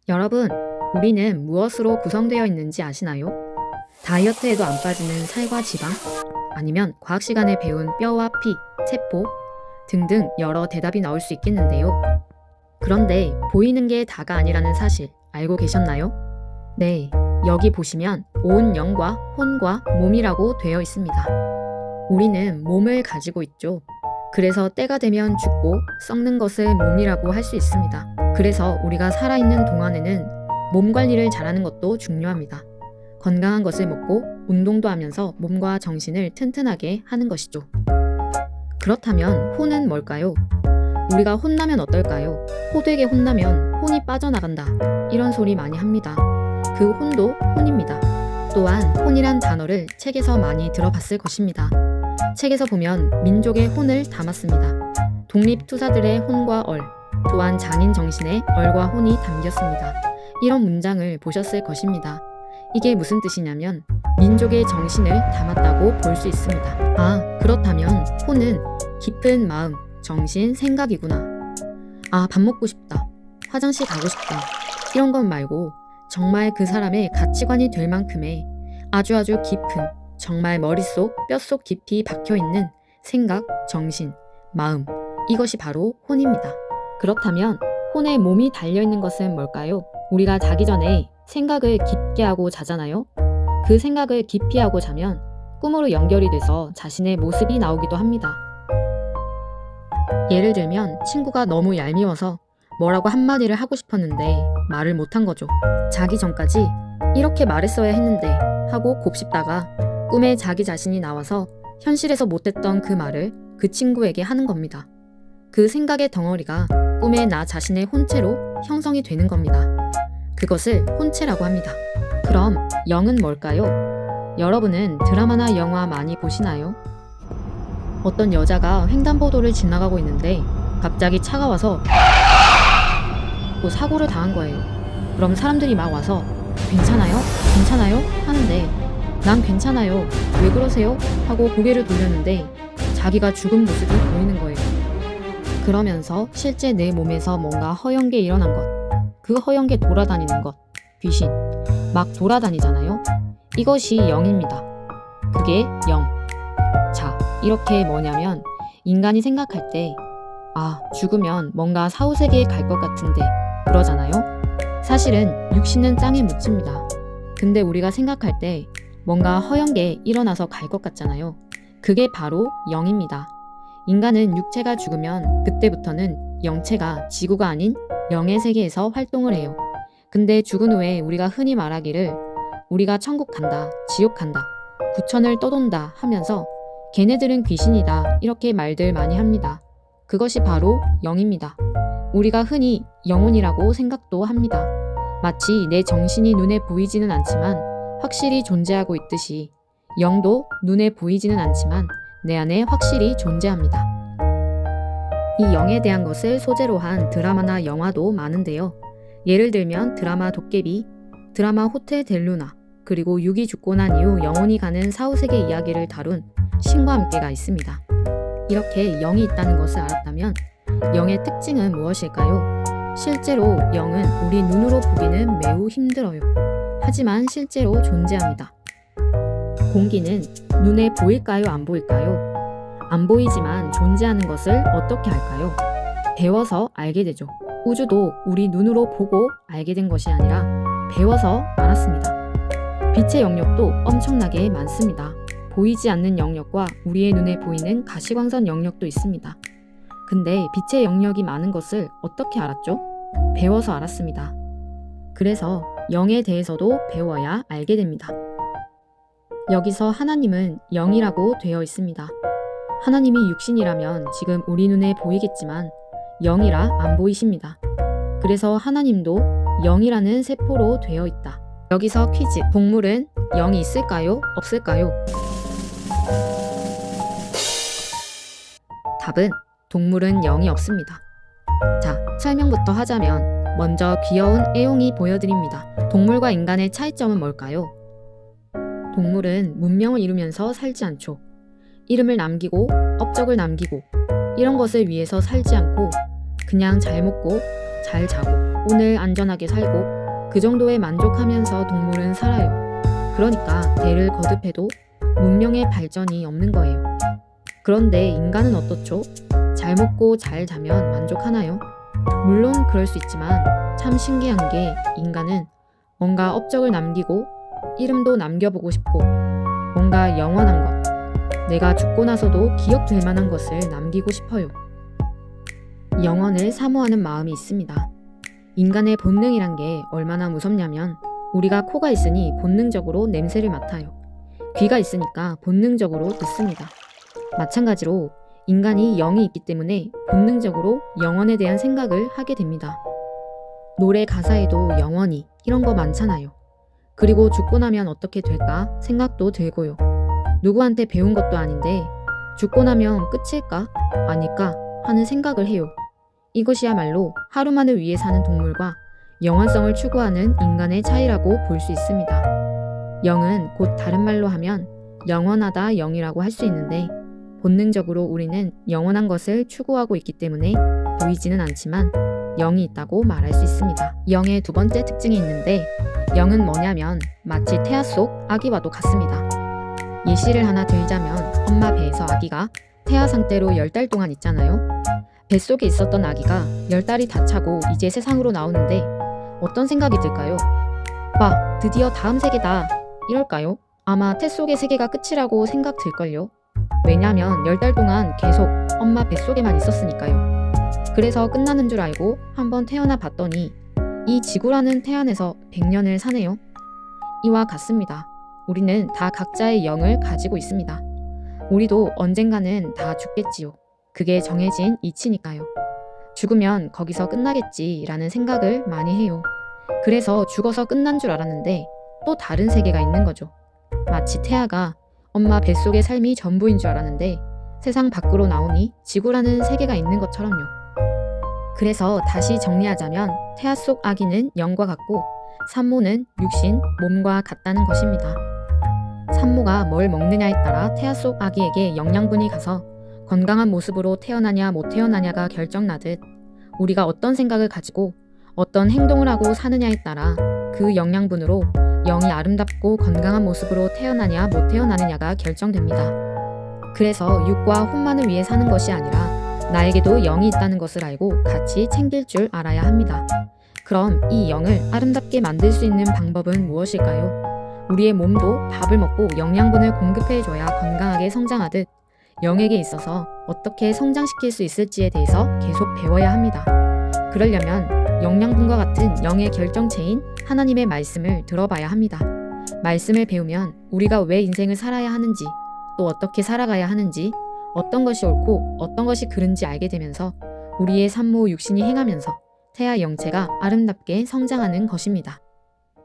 여러분, 우리는 무엇으로 구성되어 있는지 아시나요? 다이어트에도 안 빠지는 살과 지방? 아니면 과학 시간에 배운 뼈와 피, 세포? 등등 여러 대답이 나올 수 있겠는데요. 그런데 보이는 게 다가 아니라는 사실 알고 계셨나요? 네, 여기 보시면 온 영과 혼과 몸이라고 되어 있습니다. 우리는 몸을 가지고 있죠. 그래서 때가 되면 죽고 썩는 것을 몸이라고 할 수 있습니다. 그래서 우리가 살아있는 동안에는 몸 관리를 잘하는 것도 중요합니다. 건강한 것을 먹고 운동도 하면서 몸과 정신을 튼튼하게 하는 것이죠. 그렇다면 혼은 뭘까요? 우리가 혼나면 어떨까요? 호되게 혼나면 혼이 빠져나간다. 이런 소리 많이 합니다. 그 혼도 혼입니다. 또한 혼이란 단어를 책에서 많이 들어봤을 것입니다. 책에서 보면 민족의 혼을 담았습니다. 독립투사들의 혼과 얼, 또한 장인 정신의 얼과 혼이 담겼습니다. 이런 문장을 보셨을 것입니다. 이게 무슨 뜻이냐면 민족의 정신을 담았다고 볼 수 있습니다. 아, 그렇다면 혼은 깊은 마음, 정신, 생각이구나. 아, 밥 먹고 싶다. 화장실 가고 싶다. 이런 것 말고 정말 그 사람의 가치관이 될 만큼의 아주 깊은, 정말 머릿속, 뼛속 깊이 박혀있는 생각, 정신, 마음, 이것이 바로 혼입니다. 그렇다면 혼에 몸이 달려있는 것은 뭘까요? 우리가 자기 전에 생각을 깊게 하고 자잖아요. 그 생각을 깊이 하고 자면 꿈으로 연결이 돼서 자신의 모습이 나오기도 합니다. 예를 들면 친구가 너무 얄미워서 뭐라고 한마디를 하고 싶었는데 말을 못한 거죠. 자기 전까지 이렇게 말했어야 했는데 하고 곱씹다가 꿈에 자기 자신이 나와서 현실에서 못했던 그 말을 그 친구에게 하는 겁니다. 그 생각의 덩어리가 꿈에 나 자신의 혼체로 형성이 되는 겁니다. 그것을 혼체라고 합니다. 그럼 영은 뭘까요? 여러분은 드라마나 영화 많이 보시나요? 어떤 여자가 횡단보도를 지나가고 있는데 갑자기 차가 와서 또 사고를 당한 거예요. 그럼 사람들이 막 와서 괜찮아요? 괜찮아요? 하는데 난 괜찮아요. 왜 그러세요? 하고 고개를 돌렸는데 자기가 죽은 모습이 보이는 거예요. 그러면서 실제 내 몸에서 뭔가 허연 게 일어난 것, 그 허연 게 돌아다니는 것, 귀신, 막 돌아다니잖아요. 이것이 영입니다. 그게 영. 자, 이렇게 뭐냐면 인간이 생각할 때 아, 죽으면 뭔가 사후세계에 갈 것 같은데 그러잖아요. 사실은 육신은 땅에 묻힙니다. 근데 우리가 생각할 때 뭔가 허연 게 일어나서 갈 것 같잖아요. 그게 바로 영입니다. 인간은 육체가 죽으면 그때부터는 영체가 지구가 아닌 영의 세계에서 활동을 해요. 근데 죽은 후에 우리가 흔히 말하기를 우리가 천국 간다, 지옥 간다, 부천을 떠돈다 하면서 걔네들은 귀신이다 이렇게 말들 많이 합니다. 그것이 바로 영입니다. 우리가 흔히 영혼이라고 생각도 합니다. 마치 내 정신이 눈에 보이지는 않지만 확실히 존재하고 있듯이 영도 눈에 보이지는 않지만 내 안에 확실히 존재합니다. 이 영에 대한 것을 소재로 한 드라마나 영화도 많은데요. 예를 들면 드라마 도깨비, 드라마 호텔 델루나, 그리고 육이 죽고 난 이후 영혼이 가는 사후세계 이야기를 다룬 신과 함께가 있습니다. 이렇게 영이 있다는 것을 알았다면 영의 특징은 무엇일까요? 실제로 영은 우리 눈으로 보기는 매우 힘들어요. 하지만 실제로 존재합니다. 공기는 눈에 보일까요? 안 보일까요? 안 보이지만 존재하는 것을 어떻게 알까요? 배워서 알게 되죠. 우주도 우리 눈으로 보고 알게 된 것이 아니라 배워서 알았습니다. 빛의 영역도 엄청나게 많습니다. 보이지 않는 영역과 우리의 눈에 보이는 가시광선 영역도 있습니다. 근데 빛의 영역이 많은 것을 어떻게 알았죠? 배워서 알았습니다. 그래서 영에 대해서도 배워야 알게 됩니다. 여기서 하나님은 영이라고 되어 있습니다. 하나님이 육신이라면 지금 우리 눈에 보이겠지만 영이라 안 보이십니다. 그래서 하나님도 영이라는 세포로 되어 있다. 여기서 퀴즈. 동물은 영이 있을까요? 없을까요? 답은 동물은 영이 없습니다. 자, 설명부터 하자면 먼저 귀여운 애용이 보여드립니다. 동물과 인간의 차이점은 뭘까요? 동물은 문명을 이루면서 살지 않죠. 이름을 남기고 업적을 남기고 이런 것을 위해서 살지 않고 그냥 잘 먹고 잘 자고 오늘 안전하게 살고 그 정도에 만족하면서 동물은 살아요. 그러니까 대를 거듭해도 문명의 발전이 없는 거예요. 그런데 인간은 어떻죠? 잘 먹고 잘 자면 만족하나요? 물론 그럴 수 있지만 참 신기한 게 인간은 뭔가 업적을 남기고 이름도 남겨보고 싶고 뭔가 영원한 것, 내가 죽고 나서도 기억될 만한 것을 남기고 싶어요. 영혼을 사모하는 마음이 있습니다. 인간의 본능이란 게 얼마나 무섭냐면 우리가 코가 있으니 본능적으로 냄새를 맡아요. 귀가 있으니까 본능적으로 듣습니다. 마찬가지로 인간이 영이 있기 때문에 본능적으로 영혼에 대한 생각을 하게 됩니다. 노래 가사에도 영원히 이런 거 많잖아요. 그리고 죽고 나면 어떻게 될까 생각도 들고요. 누구한테 배운 것도 아닌데 죽고 나면 끝일까? 아닐까? 하는 생각을 해요. 이것이야말로 하루만을 위해 사는 동물과 영원성을 추구하는 인간의 차이라고 볼 수 있습니다. 영은 곧 다른 말로 하면 영원하다 영이라고 할 수 있는데 본능적으로 우리는 영원한 것을 추구하고 있기 때문에 보이지는 않지만 영이 있다고 말할 수 있습니다. 영의 두 번째 특징이 있는데 영은 뭐냐면 마치 태아 속 아기와도 같습니다. 예시를 하나 들자면 엄마 배에서 아기가 태아 상태로 10달 동안 있잖아요. 뱃속에 있었던 아기가 10달이 다 차고 이제 세상으로 나오는데 어떤 생각이 들까요? 와, 드디어 다음 세계다. 이럴까요? 아마 태 속의 세계가 끝이라고 생각 들걸요. 왜냐면 10달 동안 계속 엄마 뱃속에만 있었으니까요. 그래서 끝나는 줄 알고 한번 태어나 봤더니 이 지구라는 태안에서 100년을 사네요. 이와 같습니다. 우리는 다 각자의 영을 가지고 있습니다. 우리도 언젠가는 다 죽겠지요. 그게 정해진 이치니까요. 죽으면 거기서 끝나겠지라는 생각을 많이 해요. 그래서 죽어서 끝난 줄 알았는데 또 다른 세계가 있는 거죠. 마치 태아가 엄마 뱃속의 삶이 전부인 줄 알았는데 세상 밖으로 나오니 지구라는 세계가 있는 것처럼요. 그래서 다시 정리하자면 태아 속 아기는 영과 같고 산모는 육신, 몸과 같다는 것입니다. 산모가 뭘 먹느냐에 따라 태아 속 아기에게 영양분이 가서 건강한 모습으로 태어나냐 못 태어나냐가 결정나듯 우리가 어떤 생각을 가지고 어떤 행동을 하고 사느냐에 따라 그 영양분으로 영이 아름답고 건강한 모습으로 태어나냐 못 태어나느냐가 결정됩니다. 그래서 육과 혼만을 위해 사는 것이 아니라 나에게도 영이 있다는 것을 알고 같이 챙길 줄 알아야 합니다. 그럼 이 영을 아름답게 만들 수 있는 방법은 무엇일까요? 우리의 몸도 밥을 먹고 영양분을 공급해줘야 건강하게 성장하듯 영에게 있어서 어떻게 성장시킬 수 있을지에 대해서 계속 배워야 합니다. 그러려면 영양분과 같은 영의 결정체인 하나님의 말씀을 들어봐야 합니다. 말씀을 배우면 우리가 왜 인생을 살아야 하는지, 또 어떻게 살아가야 하는지, 어떤 것이 옳고 어떤 것이 그른지 알게 되면서 우리의 산모 육신이 행하면서 태아 영체가 아름답게 성장하는 것입니다.